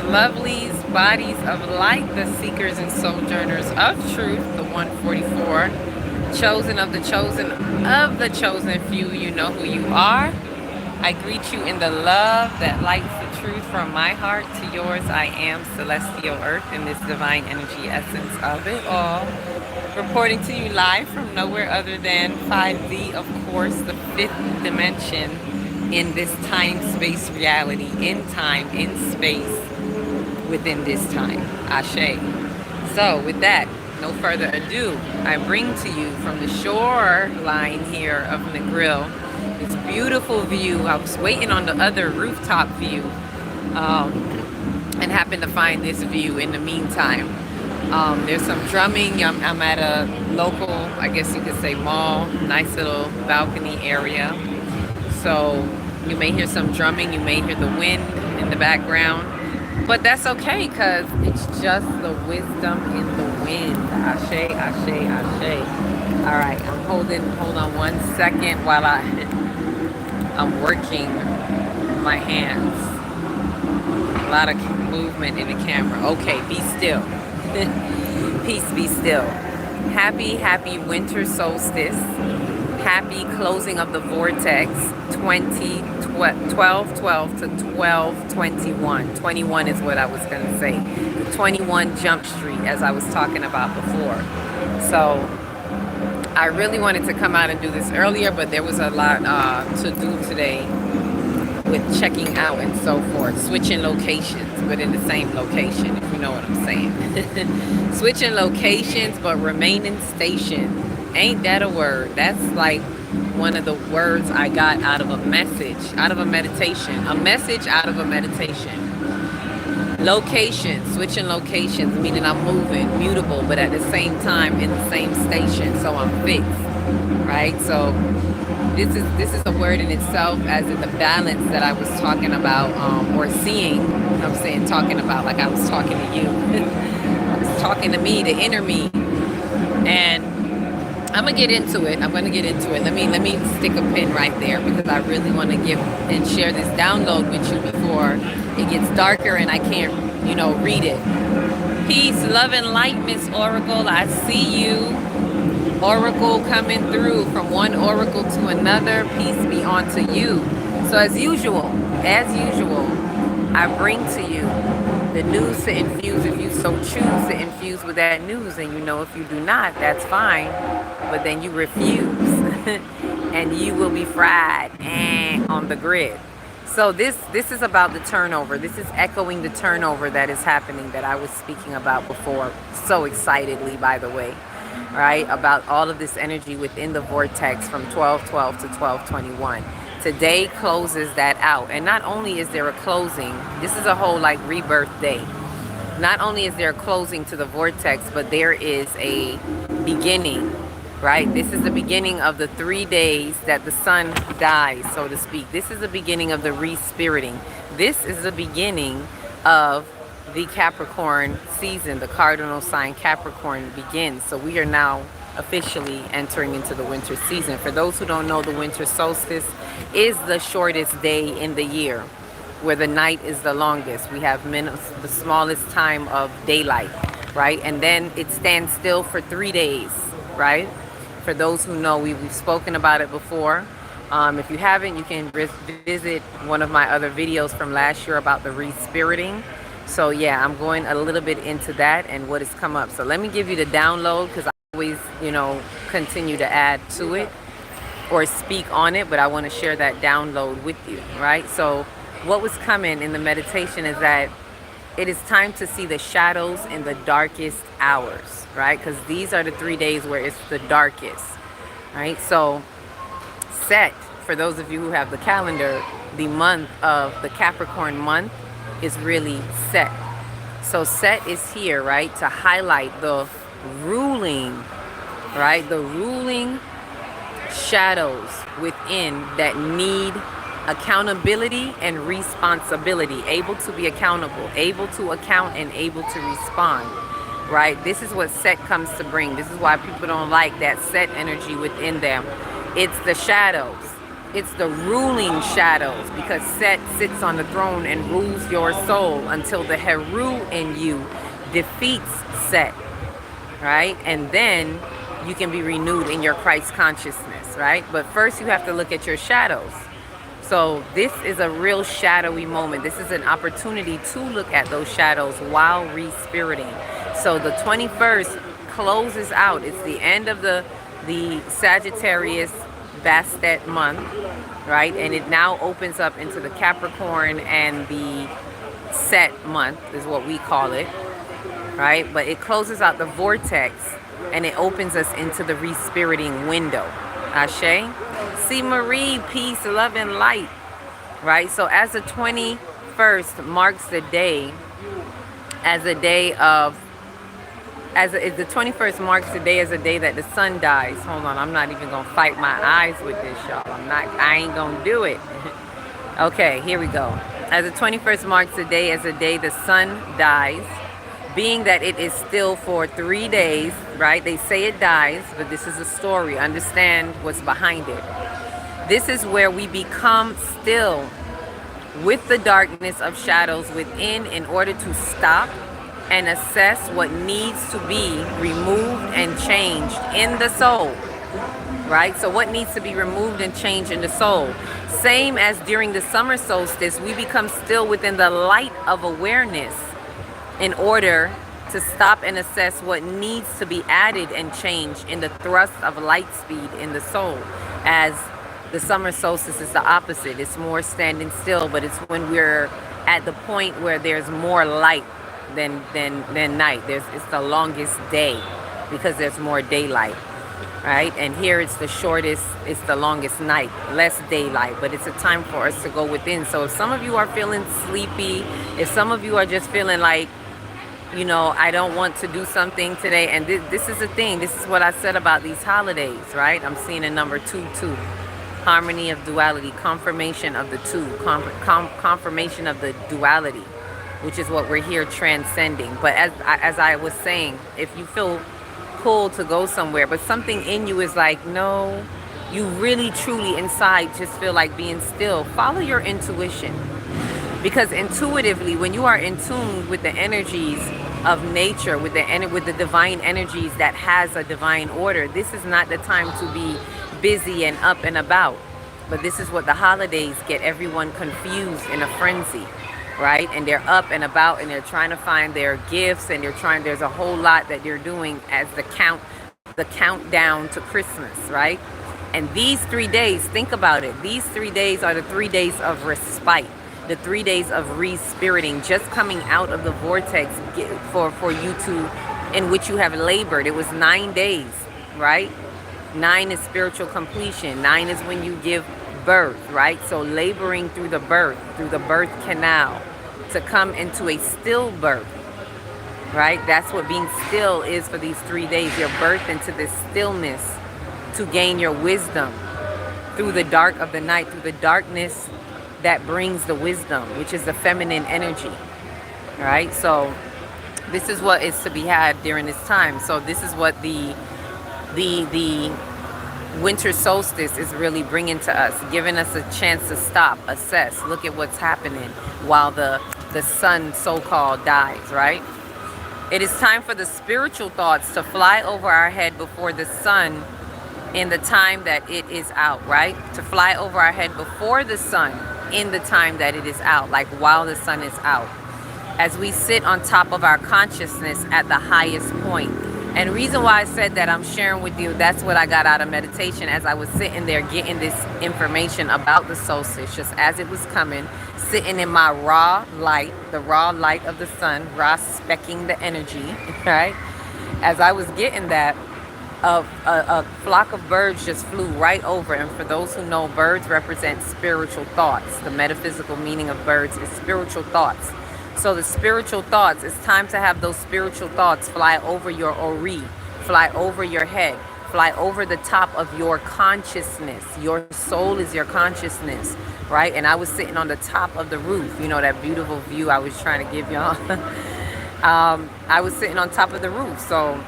lovelies, bodies of light, the seekers and sojourners of truth, the 144, chosen of the chosen few. You know who you are. I greet you in the love that lights the truth from my heart to yours. I am Celestial Earth in this divine energy essence of it all. Reporting to you live from nowhere other than 5D, of course, the fifth dimension in this time-space reality, in time, in space, within this time. Ashe. So with that, no further ado, I bring to you from the shoreline here of Negril this beautiful view. I was waiting on the other rooftop view and happened to find this view in the meantime. There's some drumming. I'm at a local, I guess you could say, mall, nice little balcony area. So you may hear some drumming, you may hear the wind in the background, but that's okay because it's just the wisdom in the wind. Ashe, ashe, ashe. All right, hold on 1 second while I'm working my hands. A lot of movement in the camera. Okay, be still. Peace, be still. Happy winter solstice. Happy closing of the vortex 12/12 to 12/21. 21 is what I was going to say. The 21 Jump Street, as I was talking about before. So I really wanted to come out and do this earlier, but there was a lot to do today with checking out and so forth, switching locations, but in the same location, if you know what I'm saying. Switching locations, but remaining stationed. Ain't that a word? That's like one of the words I got out of a message, out of a meditation. A message out of a meditation. Location, switching locations, meaning I'm moving, mutable, but at the same time in the same station, so I'm fixed, right? So this is a word in itself, as in the balance that I was talking about, or seeing. I'm saying talking about, like I was talking to you. I was talking to me, the inner me, and I'm gonna get into it. I'm gonna get into it. Let me stick a pin right there because I really want to give and share this download with you before it gets darker and I can't, read it. Peace, love, and light, Miss Oracle. I see you. Oracle coming through from one oracle to another. Peace be unto you. So as usual, I bring to you the news to infuse if you so choose to infuse with that news. And if you do not, that's fine. But then you refuse and you will be fried on the grid. So this is about the turnover. This is echoing the turnover that is happening that I was speaking about before, so excitedly, by the way, right? About all of this energy within the vortex from 12/12 to 12/21. Today closes that out. And not only is there a closing, this is a whole rebirth day. Not only is there a closing to the vortex, but there is a beginning, right? This is the beginning of the 3 days that the sun dies, so to speak. This is the beginning of the re-spiriting. This is the beginning of the Capricorn season. The cardinal sign Capricorn begins. So we are now officially entering into the winter season. For those who don't know, the winter solstice is the shortest day in the year, where the night is the longest. We have the smallest time of daylight, right? And then it stands still for 3 days, right? For those who know, we've spoken about it before. If you haven't, you can visit one of my other videos from last year about the re-spiriting. So yeah, I'm going a little bit into that and what has come up. So let me give you the download, because I always, continue to add to it or speak on it, but I want to share that download with you, right? So what was coming in the meditation is that it is time to see the shadows in the darkest hours, right? Because these are the 3 days where it's the darkest, right? So Set, for those of you who have the calendar, the month of the Capricorn month is really Set. So Set is here, right, to highlight the ruling, right? The ruling shadows within that need accountability and responsibility, able to be accountable, able to account, and able to respond, right? This is what Set comes to bring. This is why people don't like that Set energy within them. It's the shadows. It's the ruling shadows, because Set sits on the throne and rules your soul until the Heru in you defeats Set, right? And then you can be renewed in your Christ consciousness, right? But first you have to look at your shadows. So this is a real shadowy moment. This is an opportunity to look at those shadows while re-spiriting. So the 21st closes out. It's the end of the Sagittarius Bastet month, right? And it now opens up into the Capricorn and the Set month is what we call it, right? But it closes out the vortex and it opens us into the re-spiriting window. Ashe. See, Marie, peace, love, and light, right? So as the 21st marks the day, as a day of, if the 21st marks the day as a day that the sun dies. Hold on, I'm not even gonna fight my eyes with this, y'all. I ain't gonna do it. Okay, here we go. As the 21st marks the day as a day the sun dies, being that it is still for 3 days, right? They say it dies, but this is a story. Understand what's behind it. This is where we become still with the darkness of shadows within in order to stop and assess what needs to be removed and changed in the soul, right? So what needs to be removed and changed in the soul? Same as during the summer solstice, we become still within the light of awareness in order to stop and assess what needs to be added and changed in the thrust of light speed in the soul. As the summer solstice is the opposite. It's more standing still, but it's when we're at the point where there's more light than night. It's the longest day because there's more daylight, right? And here it's the shortest, it's the longest night, less daylight, but it's a time for us to go within. So if some of you are feeling sleepy, if some of you are just feeling like, you know, I don't want to do something today, and this is the thing, this is what I said about these holidays, right? I'm seeing a number 22. Harmony of duality, confirmation of the two, confirmation of the duality, which is what we're here transcending. But as I was saying, if you feel pulled to go somewhere, but something in you is like, no, you really truly inside just feel like being still, follow your intuition. Because intuitively, when you are in tune with the energies of nature, with the divine energies that has a divine order, this is not the time to be busy and up and about. But this is what the holidays get everyone confused in a frenzy, right? And they're up and about and they're trying to find their gifts, and there's a whole lot that they're doing as the countdown to Christmas, right? And these 3 days, think about it, these 3 days are the 3 days of respite, the 3 days of re-spiriting, just coming out of the vortex for you to, in which you have labored. It was 9 days, right? 9 is spiritual completion. 9 is when you give birth, right? So laboring through the birth canal to come into a still birth, right? That's what being still is for these 3 days. Your birth into this stillness to gain your wisdom through the dark of the night, through the darkness that brings the wisdom, which is the feminine energy, right? So this is what is to be had during this time. So this is what the winter solstice is really bringing to us, giving us a chance to stop, assess, look at what's happening while the sun so-called dies, right? It is time for the spiritual thoughts to fly over our head before the sun in the time that it is out, right? To fly over our head before the sun in the time that it is out, like while the sun is out, as we sit on top of our consciousness at the highest point. And the reason why I said that I'm sharing with you, that's what I got out of meditation as I was sitting there getting this information about the solstice, just as it was coming, sitting in my raw light, the raw light of the sun, raw specking the energy, right? As I was getting that, a flock of birds just flew right over. And for those who know, birds represent spiritual thoughts. The metaphysical meaning of birds is spiritual thoughts. So the spiritual thoughts, it's time to have those spiritual thoughts fly over your ori, fly over your head, fly over the top of your consciousness. Your soul is your consciousness, right? And I was sitting on the top of the roof, you know, that beautiful view I was trying to give y'all. I was sitting on top of the roof. So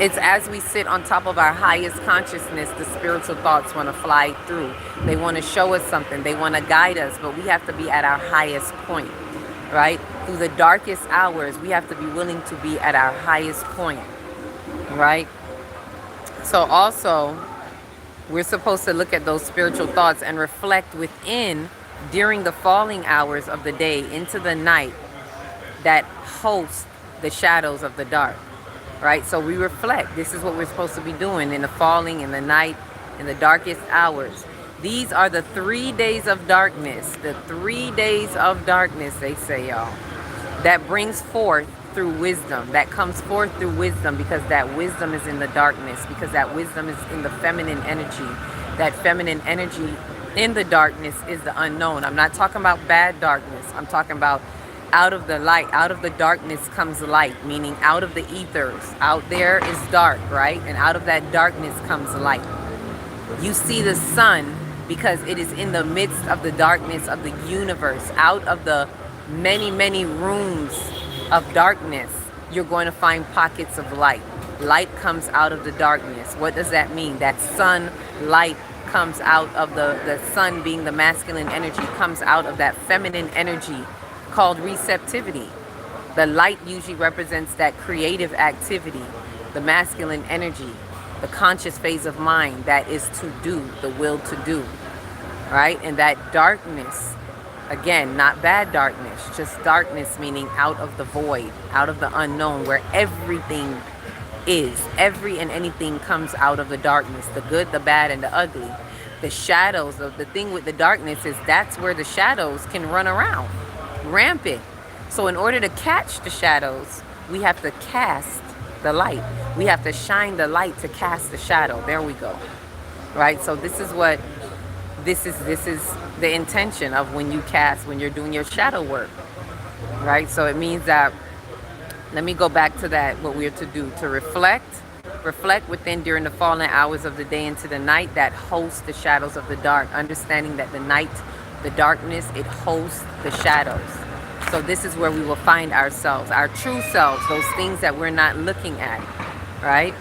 It's as we sit on top of our highest consciousness, the spiritual thoughts want to fly through. They want to show us something. They want to guide us, but we have to be at our highest point, right? Through the darkest hours, we have to be willing to be at our highest point, right? So also, we're supposed to look at those spiritual thoughts and reflect within during the falling hours of the day into the night that host the shadows of the dark, right? So we reflect. This is what we're supposed to be doing in the falling, in the night, in the darkest hours. These are the 3 days of darkness, the 3 days of darkness, they say, y'all, that brings forth through wisdom, that comes forth through wisdom, because that wisdom is in the darkness, because that wisdom is in the feminine energy. That feminine energy in the darkness is the unknown. I'm not talking about bad darkness. I'm talking about out of the light, out of the darkness comes light, meaning out of the ethers. Out there is dark, right? And out of that darkness comes light. You see the sun because it is in the midst of the darkness of the universe. Out of the many, many rooms of darkness, you're going to find pockets of light. Light comes out of the darkness. What does that mean? That sun light comes out of the sun being the masculine energy, comes out of that feminine energy called receptivity. The light usually represents that creative activity, the masculine energy, the conscious phase of mind that is to do, the will to do, right? And that darkness, again, not bad darkness, just darkness meaning out of the void, out of the unknown, where everything is. Every and anything comes out of the darkness, the good, the bad, and the ugly. The shadows of the thing with the darkness is that's where the shadows can run around, rampant. So in order to catch the shadows, we have to cast the light. We have to shine the light to cast the shadow. There we go. Right? So this is what this is the intention of when you cast, when you're doing your shadow work. Right? So it means that, let me go back to that, what we're to do, to reflect within during the fallen hours of the day into the night that hosts the shadows of the dark, understanding that the night, the darkness, it hosts the shadows. So this is where we will find ourselves, our true selves, those things that we're not looking at, right?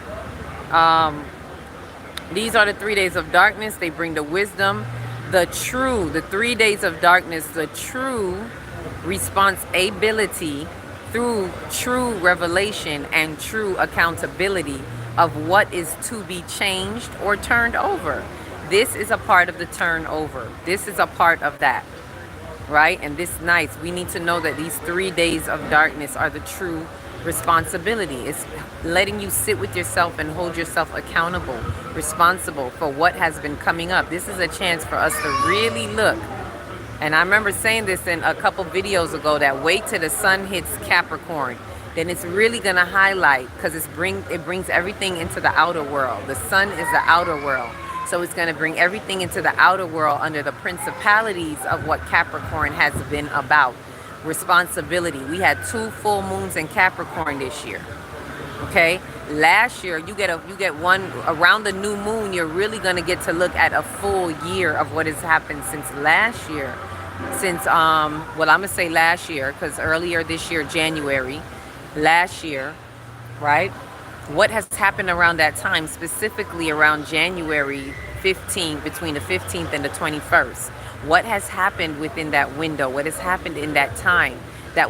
These are the 3 days of darkness. They bring the wisdom, the 3 days of darkness, the true responsibility through true revelation and true accountability of what is to be changed or turned over. This is a part of the turnover. This is a part of that, right? And this night, we need to know that these 3 days of darkness are the true responsibility. It's letting you sit with yourself and hold yourself accountable, responsible for what has been coming up. This is a chance for us to really look. And I remember saying this in a couple videos ago, that wait till the sun hits Capricorn. Then it's really going to highlight, because it brings everything into the outer world. The sun is the outer world. So it's going to bring everything into the outer world under the principalities of what Capricorn has been about. Responsibility. We had 2 full moons in Capricorn this year. Okay? Last year, you get one around the new moon. You're really going to get to look at a full year of what has happened since last year. Since, well, I'm going to say last year, because earlier this year, January, last year, right? What has happened around that time, specifically around January 15th, between the 15th and the 21st? What has happened within that window? What has happened in that time? That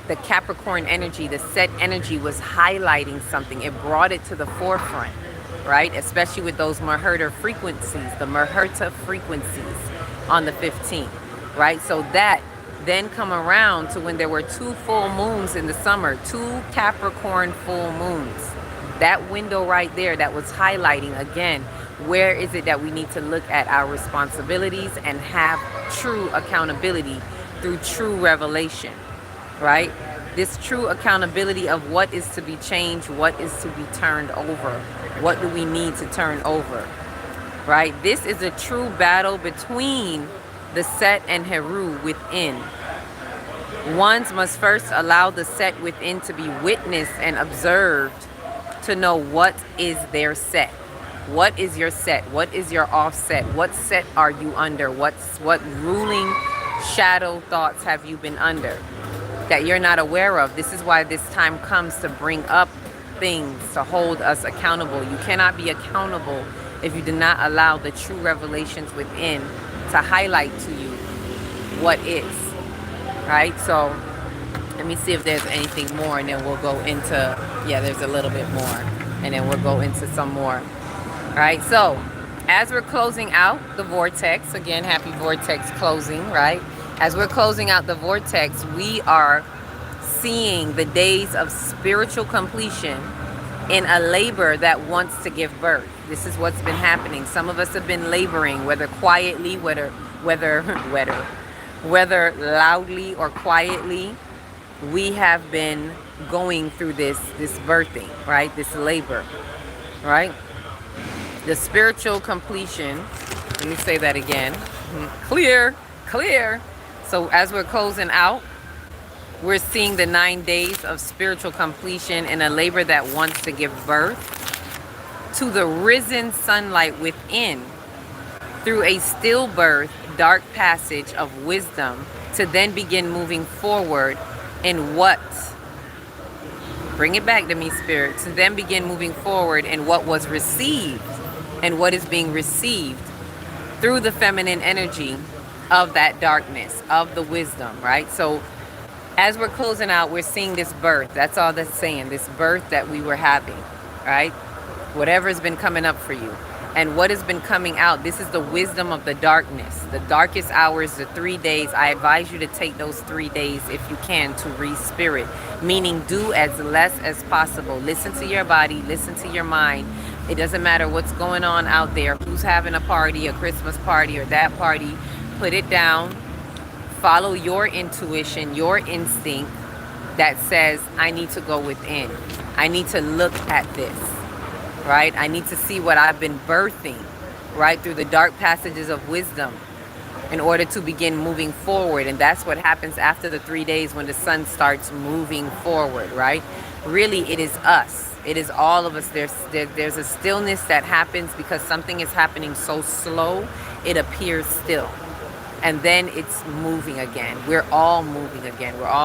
the Capricorn energy, the set energy was highlighting something. It brought it to the forefront, right? Especially with those Merherta frequencies, the Merherta frequencies on the 15th, right? So that then come around to when there were 2 full moons in the summer, 2 Capricorn full moons. That window right there that was highlighting, again, where is it that we need to look at our responsibilities and have true accountability through true revelation, right? This true accountability of what is to be changed, what is to be turned over, what do we need to turn over, right? This is a true battle between the Set and Heru within. Ones must first allow the Set within to be witnessed and observed to know what is their Set. What is your Set? What is your offset? What Set are you under? What ruling shadow thoughts have you been under that you're not aware of? This is why this time comes to bring up things to hold us accountable. You cannot be accountable if you do not allow the true revelations within to highlight to you what is, right? So let me see if there's anything more, and then we'll go into, yeah, there's a little bit more, and then we'll go into some more. All right, so as we're closing out the vortex, again, happy vortex closing, right? As we're closing out the vortex, we are seeing the days of spiritual completion in a labor that wants to give birth. This is what's been happening. Some of us have been laboring, whether quietly, whether loudly or quietly. We have been going through this birthing, right? This labor, right? The spiritual completion. Let me say that again. Clear. So as we're closing out, we're seeing the 9 days of spiritual completion in a labor that wants to give birth to the risen sunlight within through a stillbirth, dark passage of wisdom to then begin moving forward in what? Bring it back to me, Spirit. To then begin moving forward in what was received and what is being received through the feminine energy of that darkness, of the wisdom, right? So as we're closing out, we're seeing this birth. That's all that's saying, this birth that we were having, right? Whatever's been coming up for you. And what has been coming out, this is the wisdom of the darkness. The darkest hours, the 3 days. I advise you to take those 3 days if you can to re-spirit, meaning do as less as possible. Listen to your body, listen to your mind. It doesn't matter what's going on out there, who's having a party, a Christmas party or that party. Put it down. Follow your intuition, your instinct that says, I need to go within. I need to look at this. Right? I need to see what I've been birthing, right? Through the dark passages of wisdom in order to begin moving forward. And that's what happens after the 3 days when the sun starts moving forward, right? Really, it is us. It is all of us. There's a stillness that happens because something is happening so slow, it appears still. And then it's moving again. We're all moving again. We're all